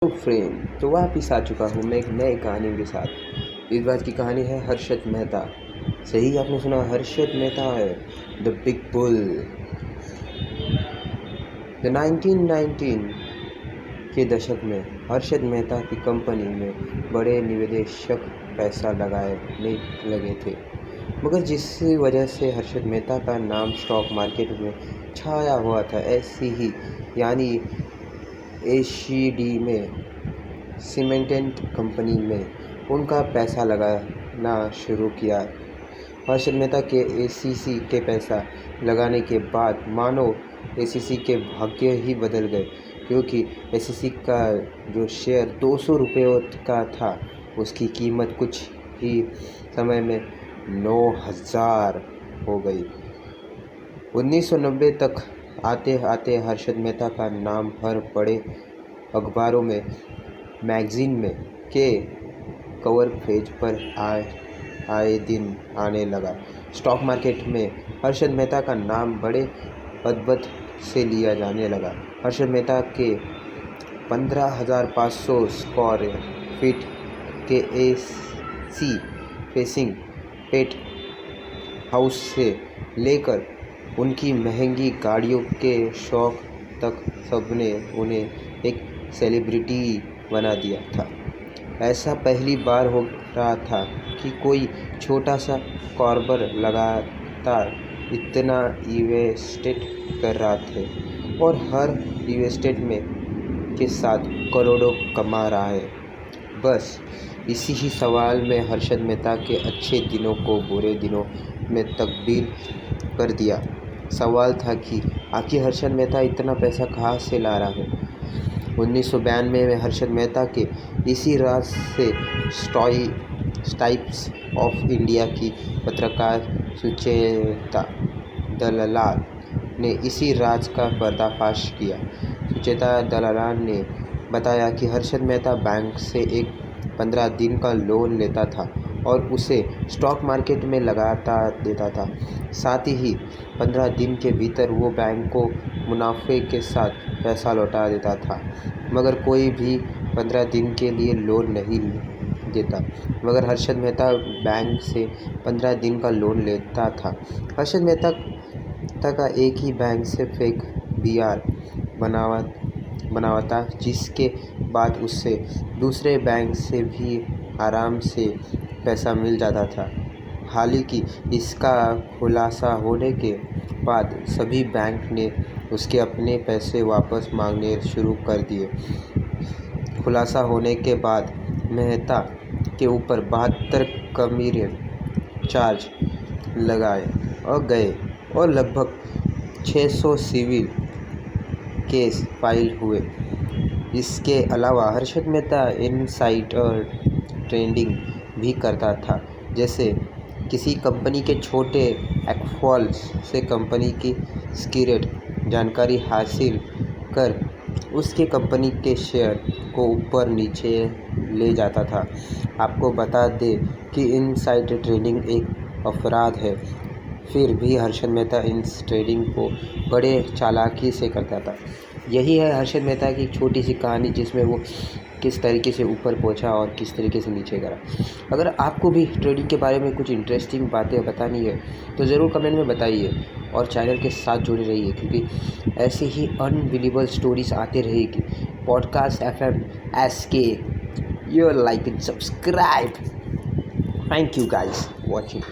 तो फ्रेंड तो वापिस आ चुका हूँ मैं एक नई कहानी के साथ। इस बात की कहानी है हर्षद मेहता। सही आपने सुना, हर्षद मेहता है द बिग बुल। द 1919 के दशक में हर्षद मेहता की कंपनी में बड़े निवेशक पैसा लगाने लगे थे, मगर जिस वजह से हर्षद मेहता का नाम स्टॉक मार्केट में छाया हुआ था, ऐसी ही यानी एसीडी में सीमेंटेंट कंपनी में उनका पैसा लगाना शुरू किया। हर्षद मेहता के एसीसी के पैसा लगाने के बाद मानो एसीसी के भाग्य ही बदल गए, क्योंकि एसीसी का जो शेयर 200 रुपये का था, उसकी कीमत कुछ ही समय में 9,000 हो गई। 1990 तक आते आते हर्षद मेहता का नाम हर बड़े अखबारों में, मैगजीन में के कवर पेज पर आए दिन आने लगा। स्टॉक मार्केट में हर्षद मेहता का नाम बड़े अद्भुत से लिया जाने लगा। हर्षद मेहता के 15,500 स्क्वायर फीट के एसी फेसिंग पेट हाउस से लेकर उनकी महंगी गाड़ियों के शौक तक सबने उन्हें एक सेलिब्रिटी बना दिया था। ऐसा पहली बार हो रहा था कि कोई छोटा सा कॉर्बर लगातार इतना इन्वेस्टेट कर रहा थे और हर इन्वेस्टेट में के साथ करोड़ों कमा रहा है। बस इसी ही सवाल में हर्षद मेहता के अच्छे दिनों को बुरे दिनों में तब्दील कर दिया। सवाल था कि आखिर हर्षद मेहता इतना पैसा कहाँ से ला रहा है। 1992 में हर्षद मेहता के इसी राज से टाइम्स ऑफ इंडिया की पत्रकार सुचेता दलाल ने इसी राज का पर्दाफाश किया। सुचेता दलाल ने बताया कि हर्षद मेहता बैंक से एक 15 दिन का लोन लेता था और उसे स्टॉक मार्केट में लगाता देता था। साथ ही 15 दिन के भीतर वो बैंक को मुनाफे के साथ पैसा लौटा देता था, मगर कोई भी 15 दिन के लिए लोन नहीं देता। मगर हर्षद मेहता बैंक से 15 दिन का लोन लेता था। हर्षद मेहता का एक ही बैंक से फेक बीआर बनावता, जिसके बाद उससे दूसरे बैंक से भी आराम से पैसा मिल जाता था। हालांकि इसका खुलासा होने के बाद सभी बैंक ने उसके अपने पैसे वापस मांगने शुरू कर दिए। खुलासा होने के बाद मेहता के ऊपर 72 क्रिमिनल चार्ज लगाए और गए और लगभग 600 सिविल केस फाइल हुए। इसके अलावा हर्षद मेहता इनसाइडर ट्रेडिंग भी करता था, जैसे किसी कंपनी के छोटे एक्फॉल्स से कंपनी की सीक्रेट जानकारी हासिल कर उसके कंपनी के शेयर को ऊपर नीचे ले जाता था। आपको बता दें कि इनसाइडर ट्रेडिंग एक अपराध है, फिर भी हर्षद मेहता इस ट्रेडिंग को बड़े चालाकी से करता था। यही है हर्षद मेहता की छोटी सी कहानी, जिसमें वो किस तरीके से ऊपर पहुंचा और किस तरीके से नीचे करा। अगर आपको भी ट्रेडिंग के बारे में कुछ इंटरेस्टिंग बातें बतानी है तो ज़रूर कमेंट में बताइए और चैनल के साथ जुड़े रहिए, क्योंकि ऐसे ही अनबिलीवेबल स्टोरीज आते रहेगी। Podcast FM SK, you like and subscribe. Thank you guys watching.